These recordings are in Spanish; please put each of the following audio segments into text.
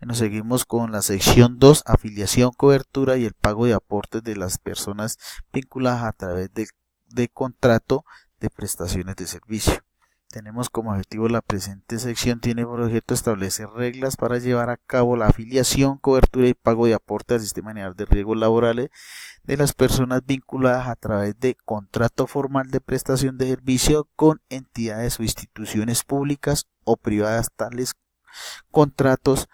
Nos seguimos con la sección 2, afiliación, cobertura y el pago de aportes de las personas vinculadas a través de contrato de prestaciones de servicio. Tenemos como objetivo la presente sección tiene por objeto establecer reglas para llevar a cabo la afiliación, cobertura y pago de aportes al Sistema General de Riesgos Laborales de las personas vinculadas a través de contrato formal de prestación de servicio con entidades o instituciones públicas o privadas, tales contratos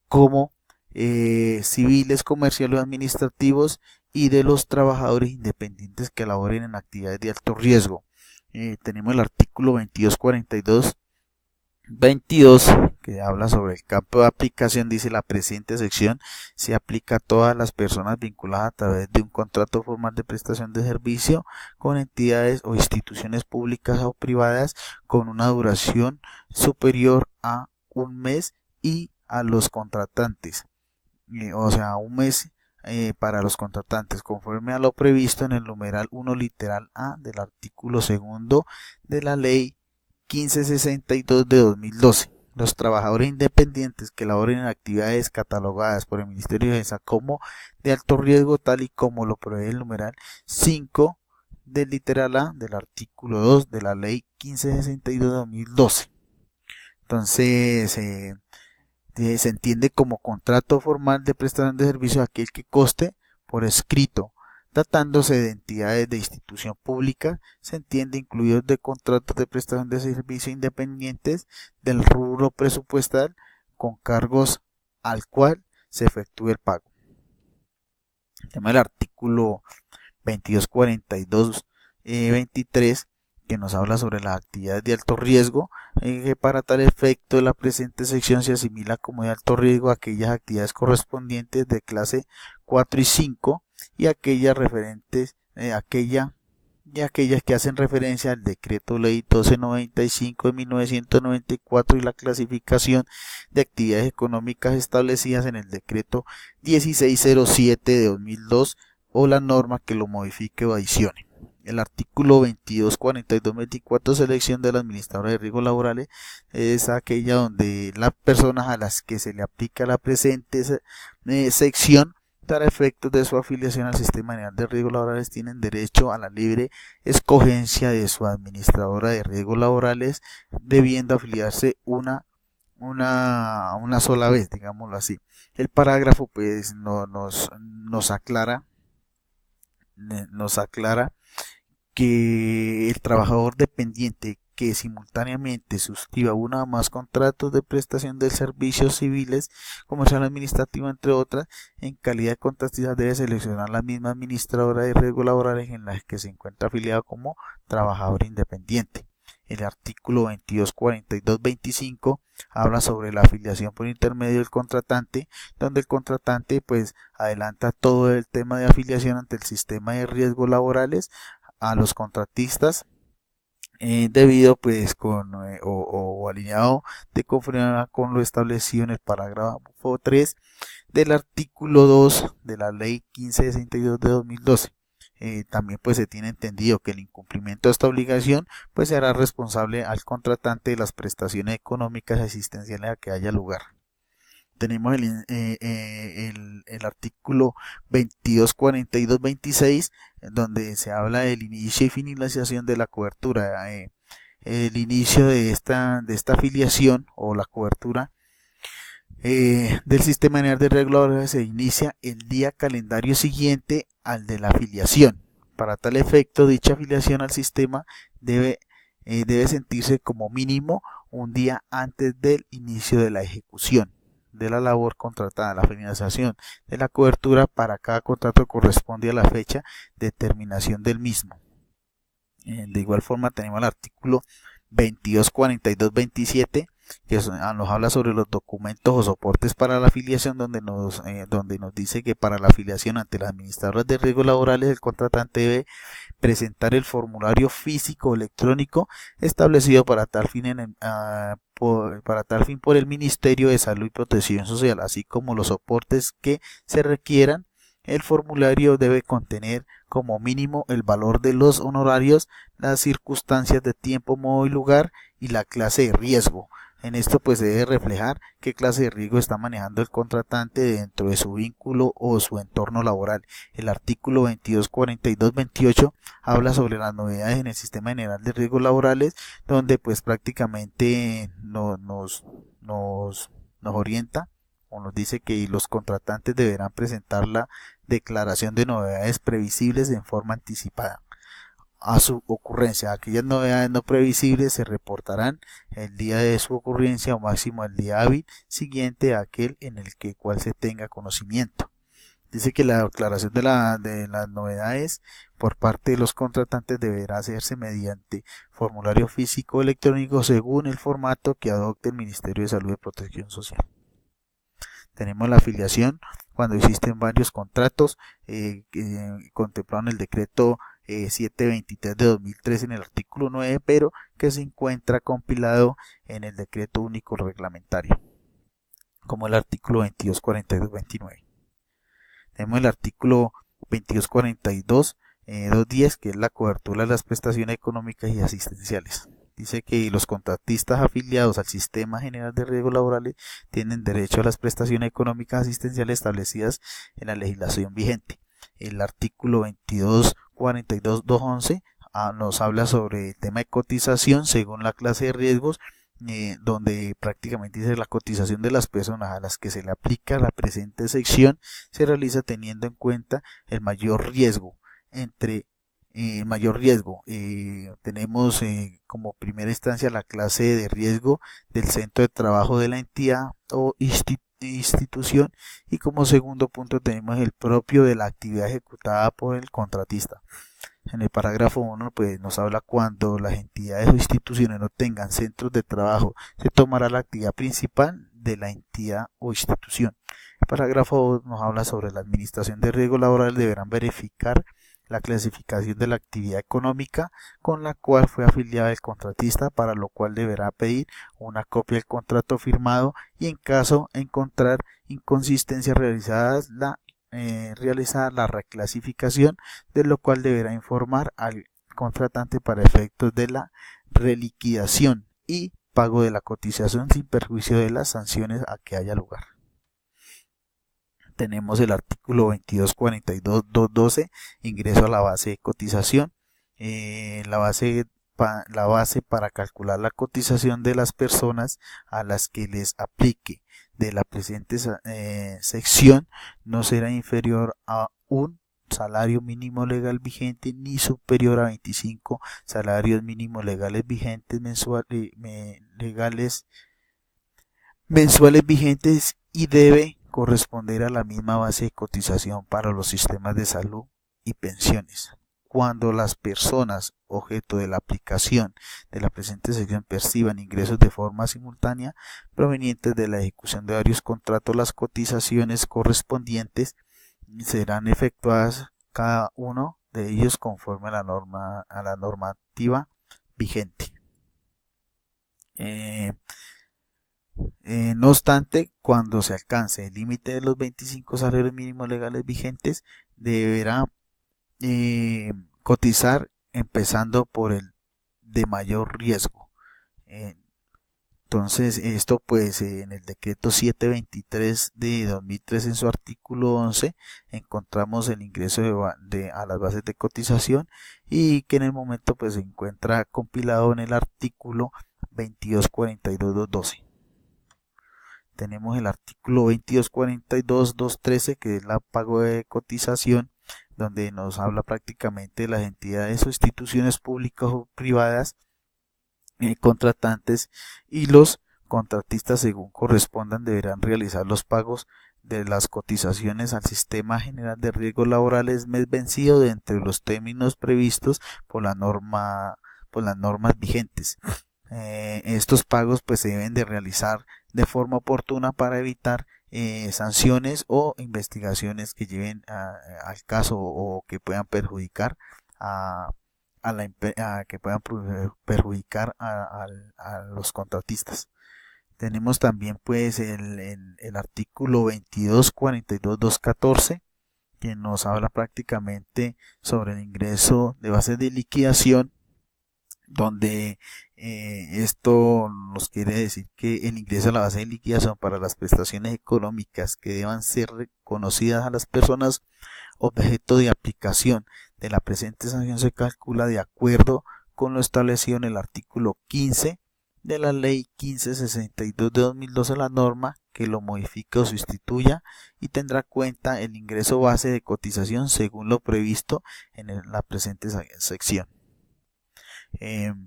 como civiles, comerciales o administrativos, y de los trabajadores independientes que laboren en actividades de alto riesgo. Tenemos el artículo 22 que habla sobre el campo de aplicación. Dice: la presente sección se aplica a todas las personas vinculadas a través de un contrato formal de prestación de servicio con entidades o instituciones públicas o privadas con una duración superior a un mes, y a los contratantes, o sea, un mes para los contratantes, conforme a lo previsto en el numeral 1 literal A del artículo 2 de la ley 1562 de 2012. Los trabajadores independientes que laboren en actividades catalogadas por el Ministerio de Defensa como de alto riesgo, tal y como lo prevé el numeral 5 del literal A del artículo 2 de la ley 1562 de 2012. Entonces, se entiende como contrato formal de prestación de servicio aquel que conste por escrito, tratándose de entidades de institución pública. Se entiende incluidos de contratos de prestación de servicio independientes del rubro presupuestal con cargos al cual se efectúe el pago. El tema del artículo 2242-23 que nos habla sobre las actividades de alto riesgo, que para tal efecto la presente sección se asimila como de alto riesgo aquellas actividades correspondientes de clase 4 y 5 y aquellas referentes aquellas que hacen referencia al decreto ley 1295 de 1994 y la clasificación de actividades económicas establecidas en el decreto 1607 de 2002 o la norma que lo modifique o adicione. El artículo 2242-24, selección de la administradora de riesgos laborales, es aquella donde las personas a las que se le aplica la presente sección para efectos de su afiliación al Sistema General de Riesgos Laborales tienen derecho a la libre escogencia de su administradora de riesgos laborales, debiendo afiliarse una sola vez, digámoslo así. El parágrafo pues nos aclara que el trabajador dependiente que simultáneamente suscriba uno o más contratos de prestación de servicios civiles, comercial, administrativo, entre otras, en calidad de contratista debe seleccionar la misma administradora de riesgos laborales en la que se encuentra afiliado como trabajador independiente. El artículo 2242-25 habla sobre la afiliación por intermedio del contratante, donde el contratante pues adelanta todo el tema de afiliación ante el sistema de riesgos laborales a los contratistas, debido pues o alineado de conformidad con lo establecido en el parágrafo 3 del artículo 2 de la ley 1562 de 2012. También pues se tiene entendido que el incumplimiento de esta obligación pues se hará responsable al contratante de las prestaciones económicas asistenciales a que haya lugar. Tenemos el artículo 2242-26, donde se habla del inicio y finalización de la cobertura. El inicio de esta afiliación o la cobertura del Sistema General de Riesgos Laborales se inicia el día calendario siguiente al de la afiliación. Para tal efecto, dicha afiliación al sistema debe sentirse como mínimo un día antes del inicio de la ejecución de la labor contratada. La finalización de la cobertura para cada contrato corresponde a la fecha de terminación del mismo. De igual forma tenemos el artículo 2242-27 que nos habla sobre los documentos o soportes para la afiliación, donde nos dice que para la afiliación ante las administradoras de riesgos laborales el contratante debe presentar el formulario físico o electrónico establecido para tal fin por el Ministerio de Salud y Protección Social, así como los soportes que se requieran. El formulario debe contener como mínimo el valor de los honorarios, las circunstancias de tiempo, modo y lugar y la clase de riesgo. En esto pues se debe reflejar qué clase de riesgo está manejando el contratante dentro de su vínculo o su entorno laboral. El artículo 2242-28 habla sobre las novedades en el sistema general de riesgos laborales, donde pues prácticamente nos orienta o nos dice que los contratantes deberán presentar la declaración de novedades previsibles en forma anticipada a su ocurrencia. Aquellas novedades no previsibles se reportarán el día de su ocurrencia o máximo el día hábil siguiente a aquel en el cual se tenga conocimiento. Dice que la declaración de las novedades por parte de los contratantes deberá hacerse mediante formulario físico o electrónico según el formato que adopte el Ministerio de Salud y Protección Social. Tenemos la afiliación cuando existen varios contratos contemplados en el decreto 723 de 2003 en el artículo 9, pero que se encuentra compilado en el decreto único reglamentario, como el artículo 2242-29. Tenemos el artículo 2242-210, que es la cobertura de las prestaciones económicas y asistenciales. Dice que los contratistas afiliados al Sistema General de Riesgos Laborales tienen derecho a las prestaciones económicas asistenciales establecidas en la legislación vigente. El artículo 2242-211 nos habla sobre el tema de cotización según la clase de riesgos, donde prácticamente dice la cotización de las personas a las que se le aplica la presente sección se realiza teniendo en cuenta el mayor riesgo. Tenemos como primera instancia la clase de riesgo del centro de trabajo de la entidad o institución, y como segundo punto tenemos el propio de la actividad ejecutada por el contratista. En el parágrafo 1 pues nos habla cuando las entidades o instituciones no tengan centros de trabajo, se tomará la actividad principal de la entidad o institución. El parágrafo 2 nos habla sobre la administración de riesgos laborales, deberán verificar la clasificación de la actividad económica con la cual fue afiliado el contratista, para lo cual deberá pedir una copia del contrato firmado y en caso de encontrar inconsistencias realizar la reclasificación, de lo cual deberá informar al contratante para efectos de la reliquidación y pago de la cotización sin perjuicio de las sanciones a que haya lugar. Tenemos el artículo 2242-212, ingreso a la base de cotización. La base para calcular la cotización de las personas a las que les aplique de la presente sección no será inferior a un salario mínimo legal vigente ni superior a 25 salarios mínimos legales vigentes mensuales vigentes, y debe corresponder a la misma base de cotización para los sistemas de salud y pensiones. Cuando las personas objeto de la aplicación de la presente sección perciban ingresos de forma simultánea provenientes de la ejecución de varios contratos, las cotizaciones correspondientes serán efectuadas cada uno de ellos conforme a la normativa vigente. No obstante, cuando se alcance el límite de los 25 salarios mínimos legales vigentes, deberá cotizar empezando por el de mayor riesgo. Entonces, esto pues en el decreto 723 de 2003 en su artículo 11 encontramos el ingreso a las bases de cotización, y que en el momento pues se encuentra compilado en el artículo 2242-212. Tenemos el artículo 2242-213, que es la pago de cotización, donde nos habla prácticamente de las entidades o instituciones públicas o privadas contratantes, y los contratistas según correspondan deberán realizar los pagos de las cotizaciones al Sistema General de Riesgos Laborales mes vencido de entre los términos previstos por las normas vigentes. Estos pagos pues se deben de realizar de forma oportuna para evitar sanciones o investigaciones que lleven al caso o que puedan perjudicar a los contratistas. Tenemos también pues el artículo 2242-214, que nos habla prácticamente sobre el ingreso de bases de liquidación donde esto nos quiere decir que el ingreso a la base de liquidación para las prestaciones económicas que deban ser reconocidas a las personas objeto de aplicación de la presente sanción se calcula de acuerdo con lo establecido en el artículo 15 de la ley 1562 de 2012, la norma que lo modifique o sustituya, y tendrá cuenta el ingreso base de cotización según lo previsto en la presente sección.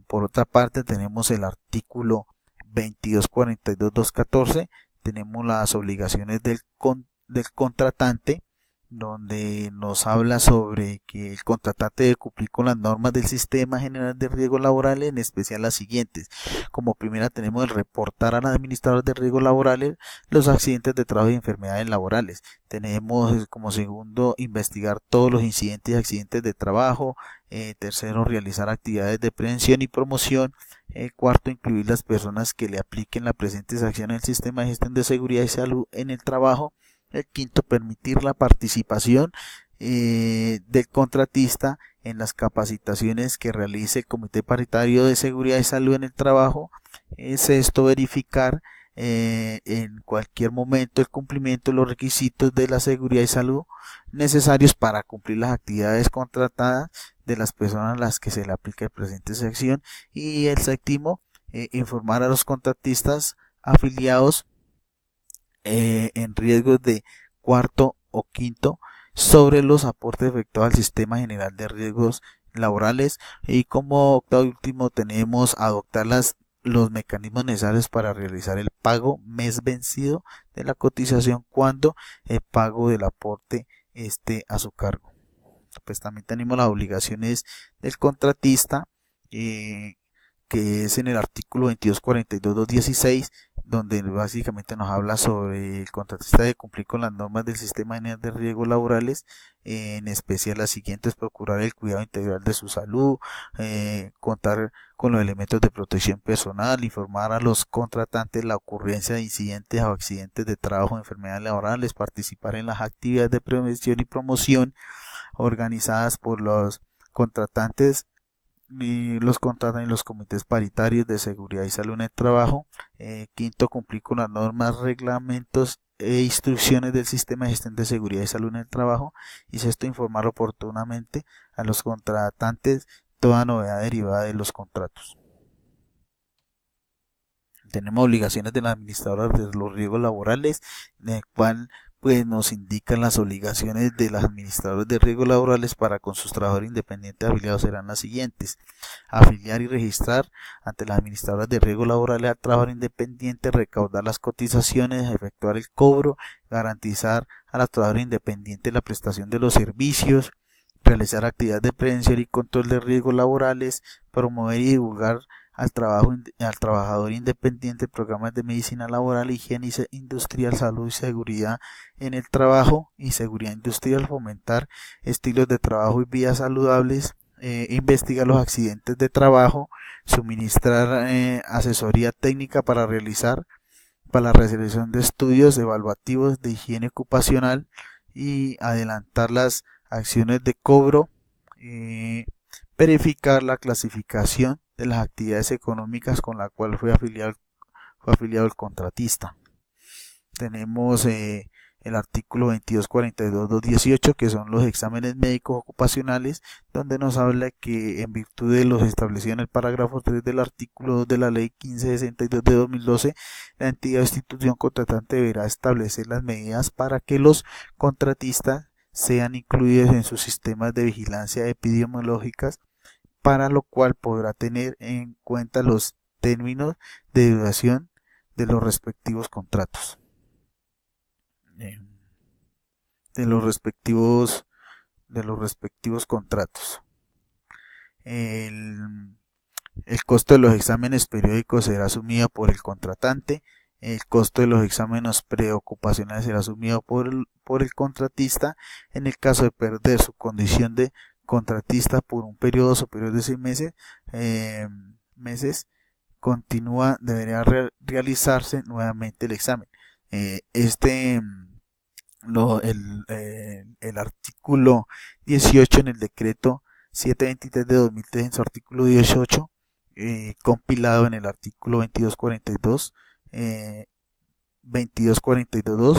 Por otra parte, tenemos el artículo 2242.214, tenemos las obligaciones del contratante, donde nos habla sobre que el contratante debe cumplir con las normas del Sistema General de Riesgos Laborales, en especial las siguientes. Como primera tenemos el reportar al administrador de riesgos laborales los accidentes de trabajo y enfermedades laborales. Tenemos como segundo investigar todos los incidentes y accidentes de trabajo. Tercero, realizar actividades de prevención y promoción. Cuarto, incluir las personas que le apliquen la presente sanción en el sistema de gestión de seguridad y salud en el trabajo. El quinto, permitir la participación del contratista en las capacitaciones que realice el Comité Paritario de Seguridad y Salud en el trabajo. Sexto, verificar en cualquier momento el cumplimiento de los requisitos de la seguridad y salud necesarios para cumplir las actividades contratadas de las personas a las que se le aplica el presente sección. Y el séptimo, informar a los contratistas afiliados en riesgos de cuarto o quinto sobre los aportes efectuados al Sistema General de Riesgos Laborales. Y como octavo y último tenemos adoptar los mecanismos necesarios para realizar el pago mes vencido de la cotización cuando el pago del aporte esté a su cargo. Pues también tenemos las obligaciones del contratista, que es en el artículo 2242.216, donde básicamente nos habla sobre el contratista de cumplir con las normas del Sistema General de Riesgos Laborales, en especial las siguientes: procurar el cuidado integral de su salud, contar con los elementos de protección personal, informar a los contratantes la ocurrencia de incidentes o accidentes de trabajo o enfermedades laborales, participar en las actividades de prevención y promoción organizadas por los contratantes y los contratan en los comités paritarios de seguridad y salud en el trabajo. Quinto, cumplir con las normas, reglamentos e instrucciones del sistema de gestión de seguridad y salud en el trabajo. Y sexto, informar oportunamente a los contratantes toda novedad derivada de los contratos. Tenemos obligaciones del administrador de los riesgos laborales, en el cual pues nos indican las obligaciones de los administradores de riesgos laborales para con sus trabajadores independientes afiliados serán las siguientes: afiliar y registrar ante las administradoras de riesgos laborales al trabajador independiente, recaudar las cotizaciones, efectuar el cobro, garantizar a los trabajadores independientes la prestación de los servicios, realizar actividades de prevención y control de riesgos laborales, promover y divulgar al trabajador independiente programas de medicina laboral, higiene industrial, salud y seguridad en el trabajo y seguridad industrial, fomentar estilos de trabajo y vidas saludables, investigar los accidentes de trabajo, suministrar asesoría técnica para la realización de estudios evaluativos de higiene ocupacional y adelantar las acciones de cobro, verificar la clasificación de las actividades económicas con la cual fue afiliado el contratista. Tenemos el artículo 2242.218, que son los exámenes médicos ocupacionales, donde nos habla que en virtud de los establecidos en el parágrafo 3 del artículo 2 de la ley 1562 de 2012, la entidad o institución contratante deberá establecer las medidas para que los contratistas sean incluidos en sus sistemas de vigilancia epidemiológicas, para lo cual podrá tener en cuenta los términos de duración de los respectivos contratos. El costo de los exámenes periódicos será asumido por el contratante. El costo de los exámenes preocupacionales será asumido por el contratista. En el caso de perder su condición de contratista por un periodo superior de 6 meses, deberá realizarse nuevamente el examen. El artículo 18 en el decreto 723 de 2003, en su artículo 18, compilado en el artículo 2242, 2242